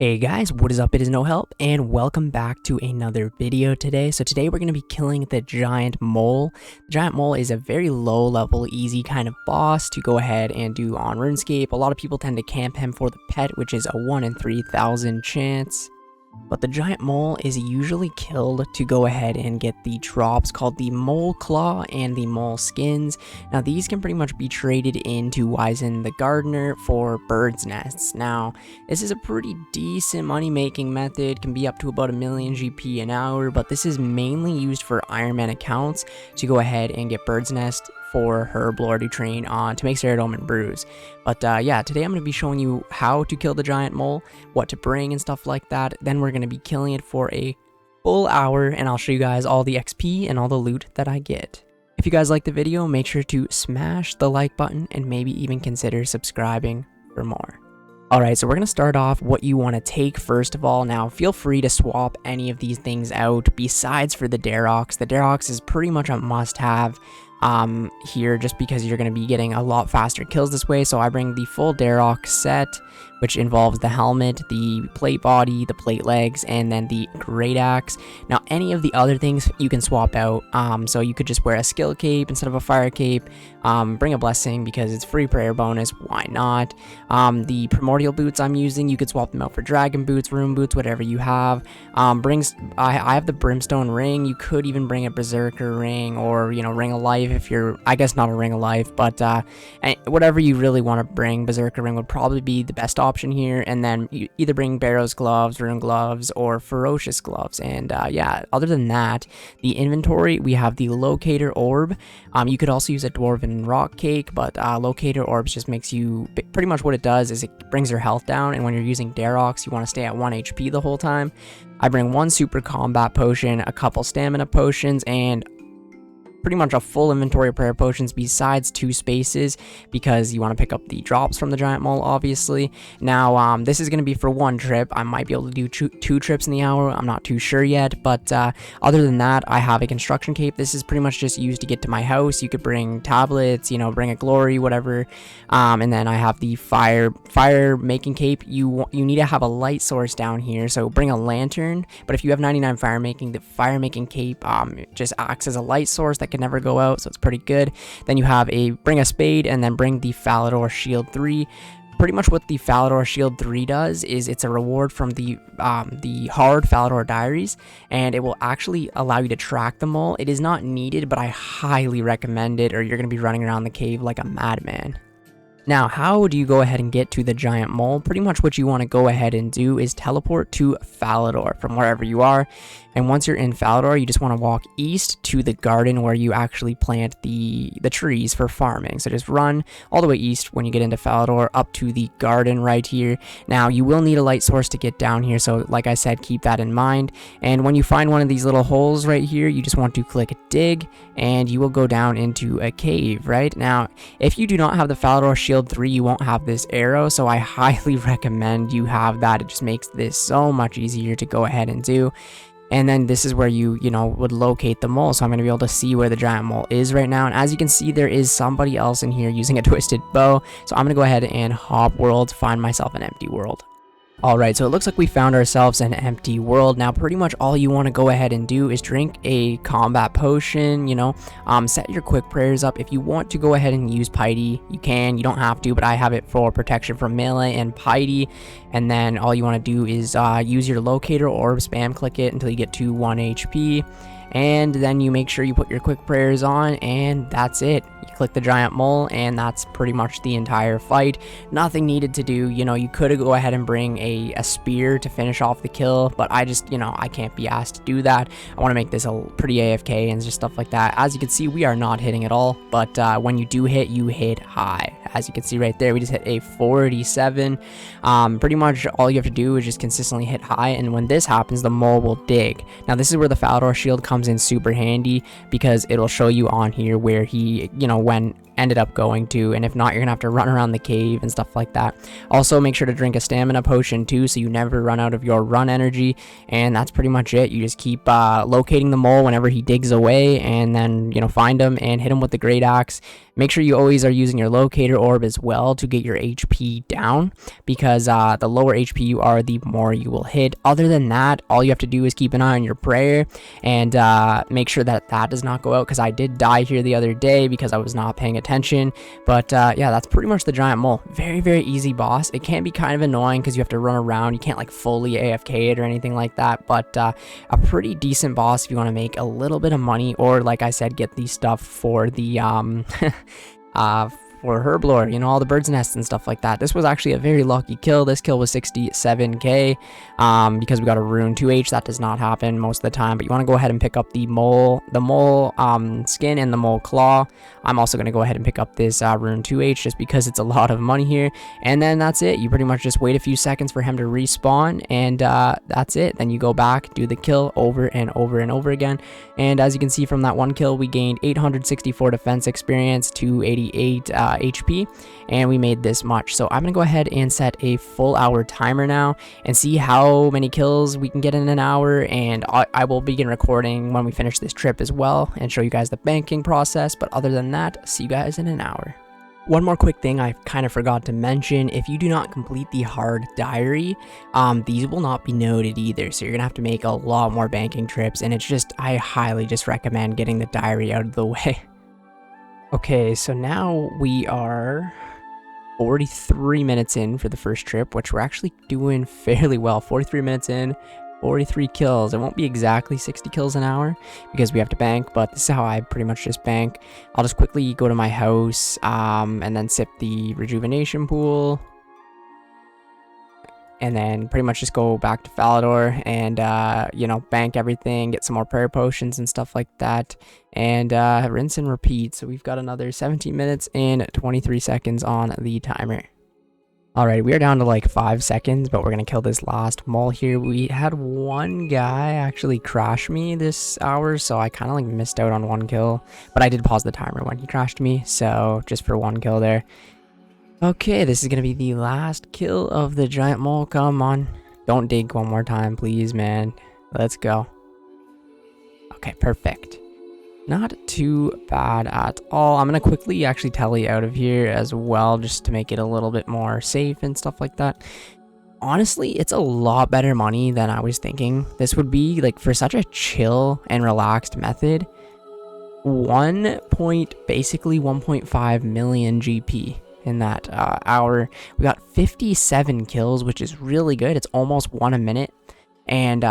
Hey guys, what is up? It is No Help, and welcome back to another video today. So today we're going to be killing the giant mole. The giant mole is a very low level, easy kind of boss to go ahead and do on Runescape. A lot of people tend to camp him for the pet, which is a 1 in 3,000 chance. But the giant mole is usually killed to go ahead and get the drops called the mole claw and the mole skins. Now these can pretty much be traded into Wizen the gardener for birds nests. Now this is a pretty decent money making method, can be up to about 1,000,000 GP an hour, but this is mainly used for Ironman accounts to go ahead and get birds nest for herb lore to train on to make Ceridome and brews. But yeah, today I'm going to be showing you how to kill the giant mole, what to bring and stuff like that. Then we're going to be killing it for a full hour, and I'll show you guys all the XP and all the loot that I get. If you guys like the video, make sure to smash the like button and maybe even consider subscribing for more. Alright, so we're going to start off what you want to take first of all. Now, feel free to swap any of these things out besides for the Darox. The Darox is pretty much a must-have here, just because you're going to be getting a lot faster kills this way. So I bring the full Darox set, which involves the helmet, the plate body, the plate legs, and then the great axe. Now any of the other things you can swap out, so you could just wear a skill cape instead of a fire cape, bring a blessing because it's free prayer bonus, why not. The primordial boots I'm using, you could swap them out for dragon boots, rune boots, whatever you have. I have the brimstone ring. You could even bring a berserker ring, or ring of life if you're, I guess not a ring of life, but whatever you really want to bring. Berserker ring would probably be the best option here, and then you either bring Barrow's gloves, rune gloves, or ferocious gloves. And yeah, other than that, the inventory, we have the locator orb. You could also use a dwarven rock cake, but locator orbs just makes you, pretty much what it does is it brings your health down, and when you're using Darox, you want to stay at 1 HP the whole time. I bring 1 super combat potion, a couple stamina potions, and pretty much a full inventory of prayer potions besides 2 spaces, because you want to pick up the drops from the giant mole, obviously. Now this is going to be for 1 trip. I might be able to do 2 trips in the hour, I'm not too sure yet, but other than that, I have a construction cape. This is pretty much just used to get to my house. You could bring tablets, bring a glory, whatever. And then I have the fire making cape. You need to have a light source down here, so bring a lantern. But if you have 99 fire making, the fire making cape just acts as a light source that can never go out, so it's pretty good. Then you have bring a spade, and then bring the Falador Shield 3. Pretty much what the Falador Shield 3 does is it's a reward from the hard Falador Diaries, and it will actually allow you to track the mole. It is not needed, but I highly recommend it, or you're going to be running around the cave like a madman. Now, how do you go ahead and get to the giant mole? Pretty much what you want to go ahead and do is teleport to Falador from wherever you are. And once you're in Falador, you just want to walk east to the garden where you actually plant the trees for farming. So just run all the way east when you get into Falador up to the garden right here. Now, you will need a light source to get down here, so like I said, keep that in mind. And when you find one of these little holes right here, you just want to click dig, and you will go down into a cave, right? Now, if you do not have the Falador Shield 3, you won't have this arrow, so I highly recommend you have that. It just makes this so much easier to go ahead and do. And then this is where you would locate the mole. So I'm going to be able to see where the giant mole is right now. And as you can see, there is somebody else in here using a twisted bow. So I'm going to go ahead and hop world, find myself an empty world. Alright, so it looks like we found ourselves an empty world. Now, pretty much all you want to go ahead and do is drink a combat potion, set your quick prayers up. If you want to go ahead and use piety, you can. You don't have to, but I have it for protection from melee and piety. And then all you want to do is use your locator orb, spam click it until you get to 1 HP. And then you make sure you put your quick prayers on, and that's it. You click the giant mole, and that's pretty much the entire fight. Nothing needed to do. You could go ahead and bring a spear to finish off the kill, but I just, I can't be asked to do that. I want to make this a pretty AFK and just stuff like that. As you can see, we are not hitting at all, but when you do hit, you hit high. As you can see right there, we just hit a 47. Pretty much all you have to do is just consistently hit high, and when this happens, the mole will dig. Now, this is where the Falador Shield comes in super handy, because it'll show you on here where he, when ended up going to, and if not, you're gonna have to run around the cave and stuff like that. Also, make sure to drink a stamina potion too, so you never run out of your run energy. And that's pretty much it. You just keep locating the mole whenever he digs away, and then, you know, find him and hit him with the great axe. Make sure you always are using your locator orb as well to get your HP down, because the lower HP you are, the more you will hit. Other than that, all you have to do is keep an eye on your prayer and make sure that that does not go out, because I did die here the other day because I was not paying attention. But yeah, that's pretty much the giant mole. Very, very easy boss. It can be kind of annoying because you have to run around. You can't like fully AFK it or anything like that, but a pretty decent boss if you want to make a little bit of money, or like I said, get the stuff for the for Herblore, you know, all the birds' nests and stuff like that. This was actually a very lucky kill. This kill was 67k because we got a rune 2h. That does not happen most of the time, but you want to go ahead and pick up the mole skin and the mole claw. I'm also going to go ahead and pick up this rune 2h just because it's a lot of money here. And then that's it. You pretty much just wait a few seconds for him to respawn, and that's it. Then you go back, do the kill over and over and over again. And as you can see from that one kill, we gained 864 defense experience, 288 HP, and we made this much. So I'm gonna go ahead and set a full hour timer now and see how many kills we can get in an hour, and I will begin recording when we finish this trip as well and show you guys the banking process. But other than that, see you guys in an hour. One more quick thing I kind of forgot to mention: if you do not complete the hard diary, these will not be noted either, so you're gonna have to make a lot more banking trips, and it's just, I highly just recommend getting the diary out of the way. Okay, so now we are 43 minutes in for the first trip, which we're actually doing fairly well. 43 minutes in, 43 kills. It won't be exactly 60 kills an hour because we have to bank, but this is how I pretty much just bank. I'll just quickly go to my house and then sip the rejuvenation pool, and then pretty much just go back to Falador and, you know, bank everything, get some more prayer potions and stuff like that, and rinse and repeat. So we've got another 17 minutes and 23 seconds on the timer. Alright, we are down to like 5 seconds, but we're going to kill this last mole here. We had one guy actually crash me this hour, so I kind of like missed out on one kill, but I did pause the timer when he crashed me, so just for one kill there. Okay, this is going to be the last kill of the giant mole. Come on. Don't dig one more time, please, man. Let's go. Okay, perfect. Not too bad at all. I'm going to quickly actually tele out of here as well, just to make it a little bit more safe and stuff like that. Honestly, it's a lot better money than I was thinking this would be. Like, for such a chill and relaxed method, basically 1.5 million GP. In that hour. We got 57 kills, which is really good. It's almost 1 a minute, and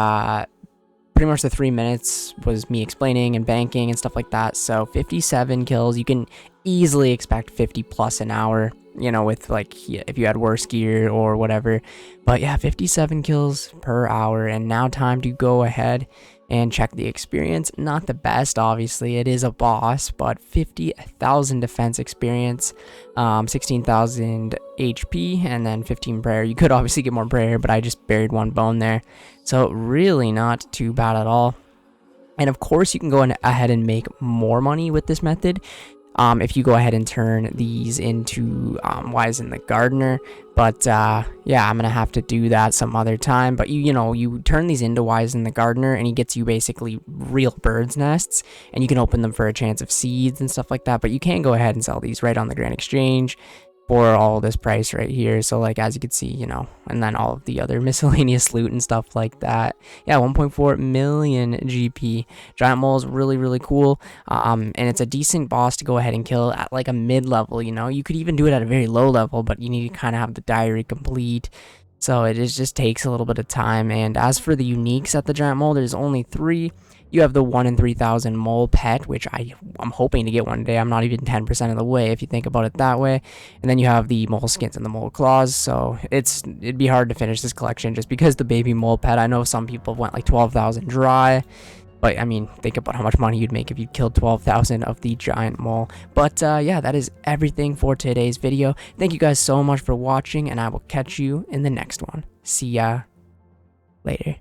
pretty much the 3 minutes was me explaining and banking and stuff like that. So 57 kills. You can easily expect 50 plus an hour, you know, with like if you had worse gear or whatever. But yeah, 57 kills per hour. And now time to go ahead and check the experience. Not the best, obviously. It is a boss, but 50,000 defense experience, 16,000 HP, and then 15 prayer. You could obviously get more prayer, but I just buried one bone there. So really not too bad at all. And of course, you can go ahead and make more money with this method. If you go ahead and turn these into Wise in the Gardener. But yeah, I'm gonna have to do that some other time. But you know, you turn these into Wise in the Gardener, and he gets you basically real birds' nests, and you can open them for a chance of seeds and stuff like that. But you can go ahead and sell these right on the Grand Exchange for all this price right here. So like, as you can see, you know, and then all of the other miscellaneous loot and stuff like that. Yeah, 1.4 million GP. Giant mole is really, really cool. And it's a decent boss to go ahead and kill at like a mid-level, you know. You could even do it at a very low level, but you need to kind of have the diary complete. So it just takes a little bit of time. And as for the uniques at the giant mole, there's only 3. You have the 1 in 3,000 mole pet, which I'm hoping to get one day. I'm not even 10% of the way if you think about it that way. And then you have the mole skins and the mole claws. So it'd be hard to finish this collection just because the baby mole pet. I know some people went like 12,000 dry. But I mean, think about how much money you'd make if you killed 12,000 of the giant mole. But yeah, that is everything for today's video. Thank you guys so much for watching, and I will catch you in the next one. See ya later.